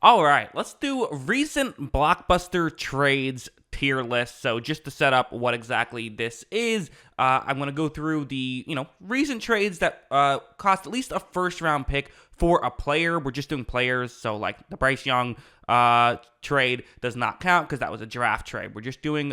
All right, let's do recent Blockbuster trades tier list. So just to set up what exactly this is, I'm going to go through the, recent trades that cost at least a first round pick for a player. We're just doing players. So like the Bryce Young trade does not count because that was a draft trade. We're just doing,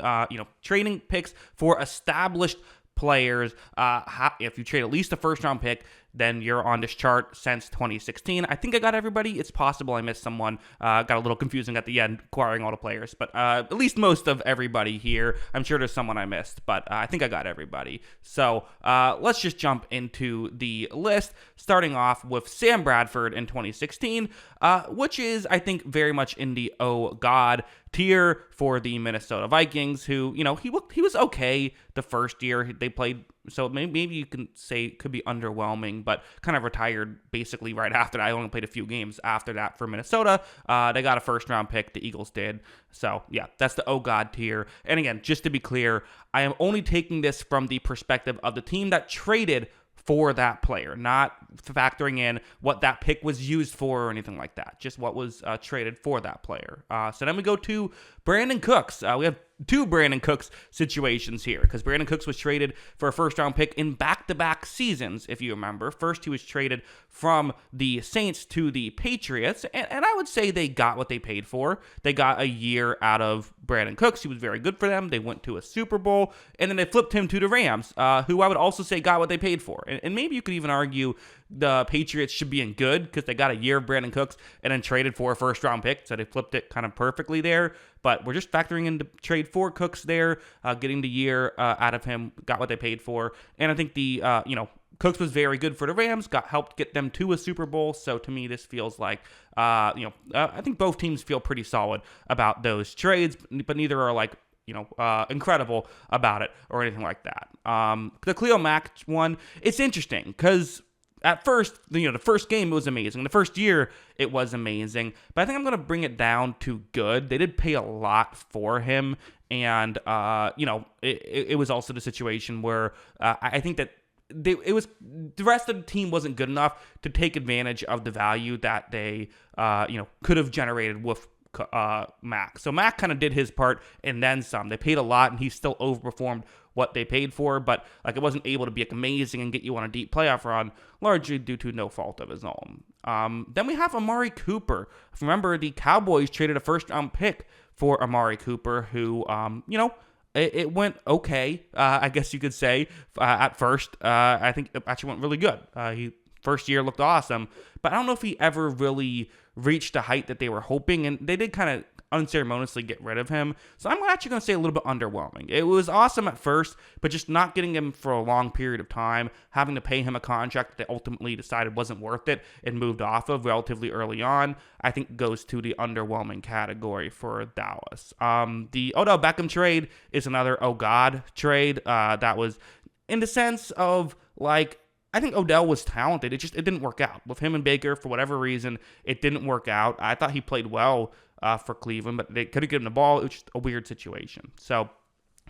trading picks for established players. If you trade at least a first round pick, then you're on this chart since 2016. I think I got everybody. It's possible I missed someone. Got a little confusing at the end, acquiring all the players, but at least most of everybody here. I'm sure there's someone I missed, but I think I got everybody. So let's just jump into the list, starting off with Sam Bradford in 2016, which is, I think, very much in the oh god tier for the Minnesota Vikings, who, he was okay the first year they played, so maybe you can say it could be underwhelming, but kind of retired basically right after that. I only played a few games after that for Minnesota. They got a first round pick, the Eagles did. So yeah, that's the oh god tier. And again, just to be clear, I am only taking this from the perspective of the team that traded for that player, not factoring in what that pick was used for or anything like that, just what was traded for that player. So then we go to Brandon Cooks. We have two Brandon Cooks situations here, because Brandon Cooks was traded for a first round pick in back-to-back seasons, if you remember. First, he was traded from the Saints to the Patriots, and I would say they got what they paid for. They got a year out of Brandon Cooks. He was very good for them. They went to a Super Bowl, and then they flipped him to the Rams, who I would also say got what they paid for. And maybe you could even argue the Patriots should be in good because they got a year of Brandon Cooks and then traded for a first round pick, so they flipped it kind of perfectly there. But we're just factoring in the trade for Cooks there, getting the year out of him, got what they paid for. And I think the, Cooks was very good for the Rams, helped get them to a Super Bowl. So to me, this feels like, I think both teams feel pretty solid about those trades, but neither are like, incredible about it or anything like that. The Khalil Mack one, it's interesting because at first, the first game was amazing. The first year, it was amazing. But I think I'm going to bring it down to good. They did pay a lot for him. And, it was also the situation where I think that the rest of the team wasn't good enough to take advantage of the value that they, could have generated with Mack. So Mack kind of did his part and then some. They paid a lot, and he still overperformed what they paid for, but it wasn't able to be amazing and get you on a deep playoff run, largely due to no fault of his own. Then we have Amari Cooper. Remember, the Cowboys traded a first-round pick for Amari Cooper, who, it went okay, I guess you could say, at first. I think it actually went really good. First year looked awesome, but I don't know if he ever really reached the height that they were hoping, and they did kind of unceremoniously get rid of him. So I'm actually going to say a little bit underwhelming. It was awesome at first, but just not getting him for a long period of time, having to pay him a contract that they ultimately decided wasn't worth it and moved off of relatively early on, I think goes to the underwhelming category for Dallas. The Odell Beckham trade is another oh god trade. That was in the sense of I think Odell was talented. It didn't work out. With him and Baker, for whatever reason, it didn't work out. I thought he played well for Cleveland, but they could have given him the ball. It was just a weird situation. So,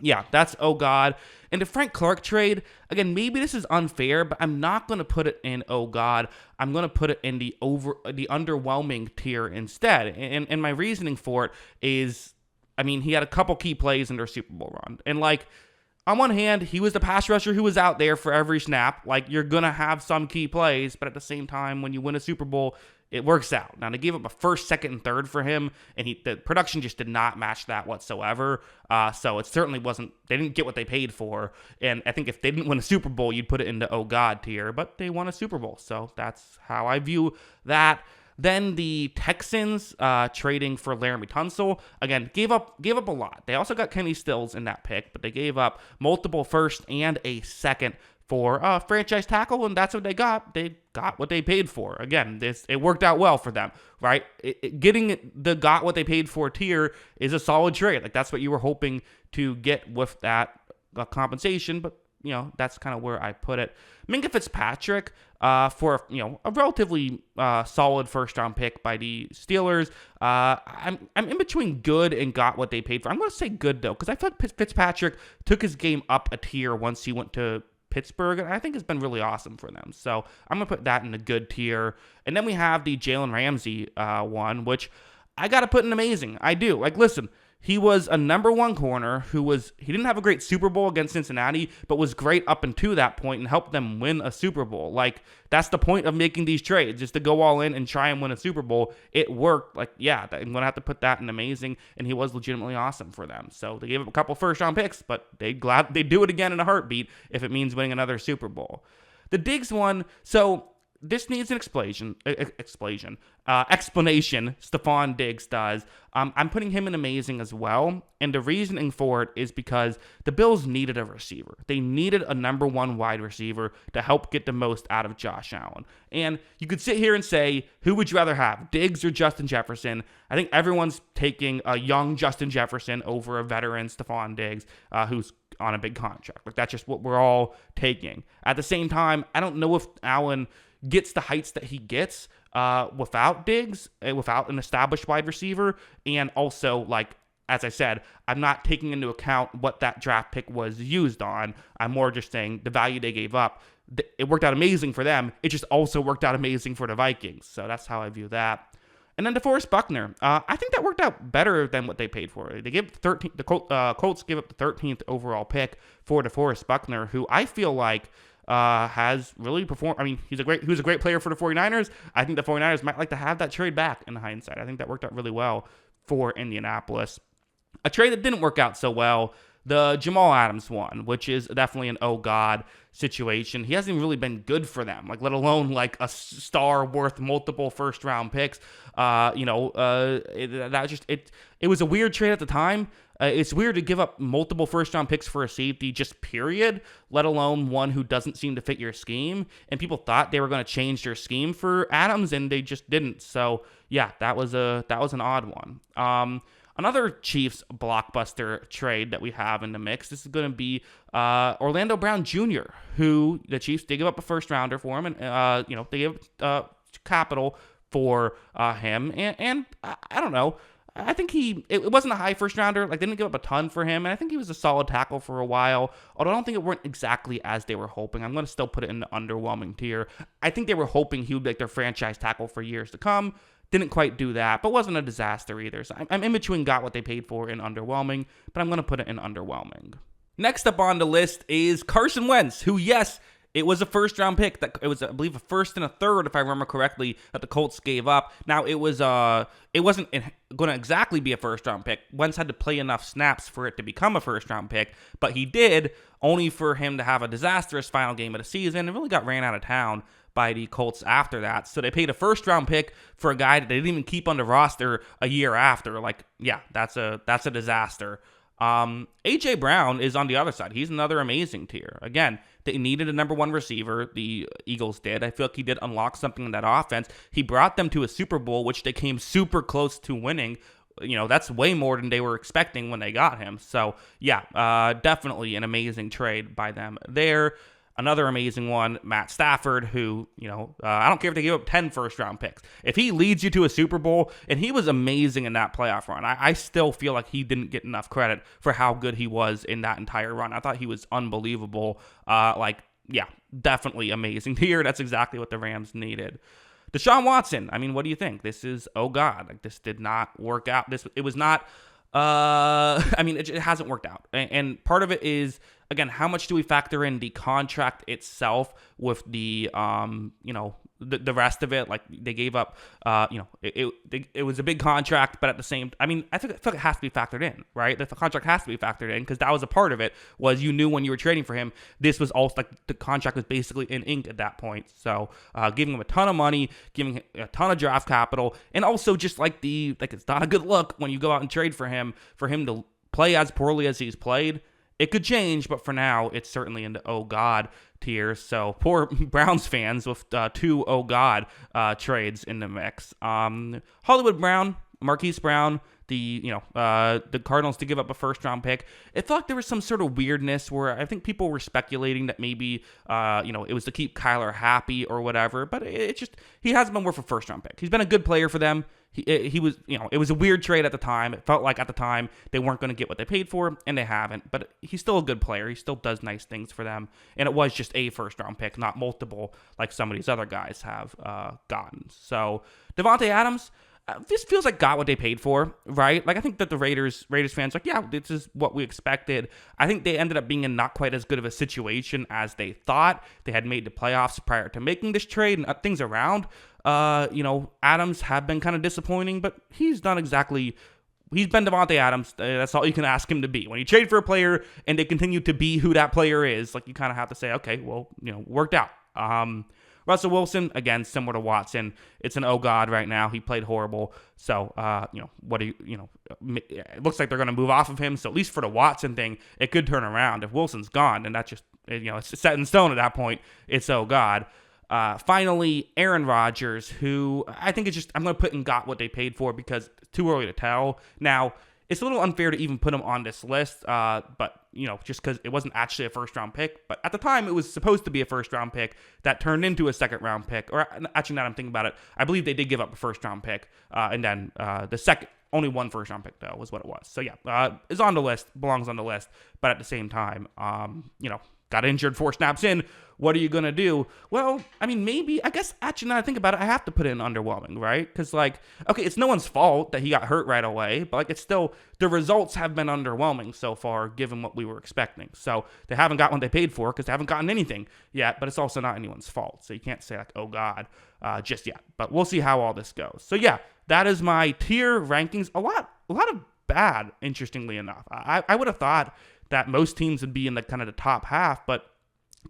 yeah, that's oh god. And the Frank Clark trade, again, maybe this is unfair, but I'm not going to put it in oh god. I'm going to put it in the underwhelming tier instead. And my reasoning for it is, he had a couple key plays in their Super Bowl run. And on one hand, he was the pass rusher who was out there for every snap. You're going to have some key plays, but at the same time, when you win a Super Bowl, it works out. Now, they gave up a first, second, and third for him, and the production just did not match that whatsoever. So it certainly wasn't, they didn't get what they paid for. And I think if they didn't win a Super Bowl, you'd put it into oh god tier, but they won a Super Bowl. So that's how I view that. Then the Texans trading for Laramie Tunsil, again, gave up a lot. They also got Kenny Stills in that pick, but they gave up multiple first and a second for a franchise tackle, and that's what they got. They got what they paid for. Again, it worked out well for them, right? Getting the got what they paid for tier is a solid trade. That's what you were hoping to get with that compensation, but that's kind of where I put it. Minkah Fitzpatrick for a relatively solid first-round pick by the Steelers. I'm in between good and got what they paid for. I'm going to say good, though, because I feel like Fitzpatrick took his game up a tier once he went to Pittsburgh, and I think it's been really awesome for them. So I'm going to put that in the good tier. And then we have the Jalen Ramsey one, which I got to put in amazing. I do. Like, listen, he was a number one corner he didn't have a great Super Bowl against Cincinnati, but was great up until that point and helped them win a Super Bowl. Like, that's the point of making these trades, is to go all in and try and win a Super Bowl. It worked. Like, yeah, I'm going to have to put that in amazing, and he was legitimately awesome for them. So they gave up a couple first-round picks, but they'd do it again in a heartbeat if it means winning another Super Bowl. The Diggs one, so this needs an explanation. Stephon Diggs does. I'm putting him in amazing as well, and the reasoning for it is because the Bills needed a receiver. They needed a number one wide receiver to help get the most out of Josh Allen. And you could sit here and say, who would you rather have, Diggs or Justin Jefferson? I think everyone's taking a young Justin Jefferson over a veteran Stephon Diggs, who's on a big contract. Like, that's just what we're all taking. At the same time, I don't know if Allen gets the heights that he gets without Diggs, without an established wide receiver. And also, like, as I said, I'm not taking into account what that draft pick was used on. I'm more just saying the value they gave up. It worked out amazing for them. It just also worked out amazing for the Vikings. So that's how I view that. And then DeForest Buckner. I think that worked out better than what they paid for. They gave the Colts gave up the 13th overall pick for DeForest Buckner, who I feel like has really performed. I mean, he was a great player for the 49ers. I think the 49ers might like to have that trade back in hindsight. I think that worked out really well for Indianapolis. A trade that didn't work out so well, the Jamal Adams one, which is definitely an oh god situation. He hasn't even really been good for them, like, let alone like a star worth multiple first round picks. It was a weird trade at the time. It's weird to give up multiple first-round picks for a safety, just period, let alone one who doesn't seem to fit your scheme. And people thought they were going to change their scheme for Adams, and they just didn't. So, yeah, that was an odd one. Another Chiefs blockbuster trade that we have in the mix, this is going to be Orlando Brown Jr., who the Chiefs did give up a first-rounder for him, and they gave capital for him. And I don't know. I think it wasn't a high first rounder. Like, they didn't give up a ton for him, and I think he was a solid tackle for a while. Although I don't think it weren't exactly as they were hoping. I'm going to still put it in the underwhelming tier. I think they were hoping he would be like their franchise tackle for years to come. Didn't quite do that, but wasn't a disaster either. So I'm in between got what they paid for in underwhelming, but I'm going to put it in underwhelming. Next up on the list is Carson Wentz, who, yes, it was a first-round pick. It was, I believe, a first and a third, if I remember correctly, that the Colts gave up. Now, it wasn't going to exactly be a first-round pick. Wentz had to play enough snaps for it to become a first-round pick, but he did, only for him to have a disastrous final game of the season and really got ran out of town by the Colts after that. So they paid a first-round pick for a guy that they didn't even keep on the roster a year after. Like, yeah, that's a disaster. A.J. Brown is on the other side. He's another amazing tier. Again, they needed a number one receiver. The Eagles did. I feel like he did unlock something in that offense. He brought them to a Super Bowl, which they came super close to winning. That's way more than they were expecting when they got him. So, yeah, definitely an amazing trade by them there. Another amazing one, Matt Stafford, who, I don't care if they give up 10 first-round picks. If he leads you to a Super Bowl, and he was amazing in that playoff run, I still feel like he didn't get enough credit for how good he was in that entire run. I thought he was unbelievable. Definitely amazing here. That's exactly what the Rams needed. Deshaun Watson, I mean, what do you think? This is, oh God, like, this did not work out. It was not... it hasn't worked out. And part of it is, again, how much do we factor in the contract itself with the, the rest of it? Like, they gave up, it was a big contract, but at the same, I feel like it has to be factored in, right? The contract has to be factored in, because that was a part of it, was you knew when you were trading for him, this was also, like, the contract was basically in ink at that point. So, giving him a ton of money, giving him a ton of draft capital, and also just it's not a good look when you go out and trade for him to play as poorly as he's played. It could change, but for now, it's certainly in the oh God tier. So poor Browns fans with two oh God trades in the mix. Hollywood Brown, Marquise Brown, the Cardinals to give up a first round pick. It felt like there was some sort of weirdness where I think people were speculating that maybe it was to keep Kyler happy or whatever. But he hasn't been worth a first round pick. He's been a good player for them. He was, it was a weird trade at the time. It felt like at the time they weren't going to get what they paid for, and they haven't. But he's still a good player. He still does nice things for them. And it was just a first-round pick, not multiple like some of these other guys have gotten. So Devontae Adams, this feels like got what they paid for, right? Like I think that the Raiders fans like, yeah, this is what we expected. I think they ended up being in not quite as good of a situation as they thought. They had made the playoffs prior to making this trade, and things around, Adams have been kind of disappointing, but he's not exactly. He's been Devontae Adams. That's all you can ask him to be. When you trade for a player and they continue to be who that player is, like you kind of have to say, okay, well, worked out. Russell Wilson, again, similar to Watson, it's an oh god right now. He played horrible. So, what do it looks like they're going to move off of him. So at least for the Watson thing, it could turn around. If Wilson's gone, then that's just, it's set in stone at that point. It's oh god. Finally, Aaron Rodgers, who I think it's just, I'm going to put in got what they paid for because it's too early to tell. Now, it's a little unfair to even put him on this list, but, just because it wasn't actually a first-round pick. But at the time, it was supposed to be a first-round pick that turned into a second-round pick. Or actually, now that I'm thinking about it, I believe they did give up a first-round pick. And then the second, only one first-round pick, though, was what it was. So, yeah, is on the list, belongs on the list. But at the same time, got injured 4 snaps in. What are you going to do? Well, I mean, maybe, I guess, actually, now that I think about it, I have to put in underwhelming, right? Because, okay, it's no one's fault that he got hurt right away, but, it's still, the results have been underwhelming so far, given what we were expecting. So, they haven't got what they paid for because they haven't gotten anything yet, but it's also not anyone's fault. So, you can't say, oh, God, just yet. But we'll see how all this goes. So, yeah, that is my tier rankings. A lot of bad, interestingly enough. I would have thought that most teams would be in the kind of the top half, but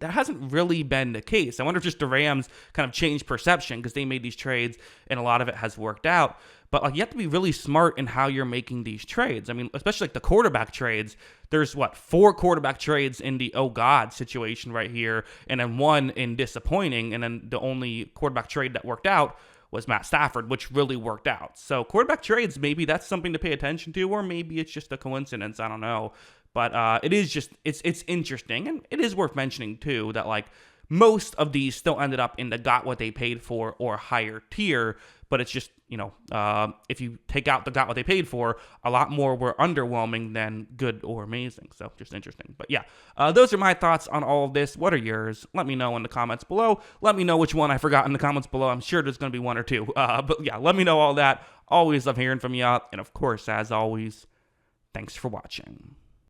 that hasn't really been the case. I wonder if just the Rams kind of changed perception because they made these trades and a lot of it has worked out. But you have to be really smart in how you're making these trades. I mean, especially the quarterback trades. There's 4 quarterback trades in the oh god situation right here, and then 1 in disappointing, and then the only quarterback trade that worked out was Matt Stafford, which really worked out. So quarterback trades, maybe that's something to pay attention to, or maybe it's just a coincidence. I don't know. But it is just, it's interesting, and it is worth mentioning, too, that, most of these still ended up in the got what they paid for or higher tier, but it's just, if you take out the got what they paid for, a lot more were underwhelming than good or amazing, so just interesting. But yeah, those are my thoughts on all of this. What are yours? Let me know in the comments below. Let me know which one I forgot in the comments below. I'm sure there's going to be 1 or 2, but yeah, let me know all that. Always love hearing from you, and of course, as always, thanks for watching.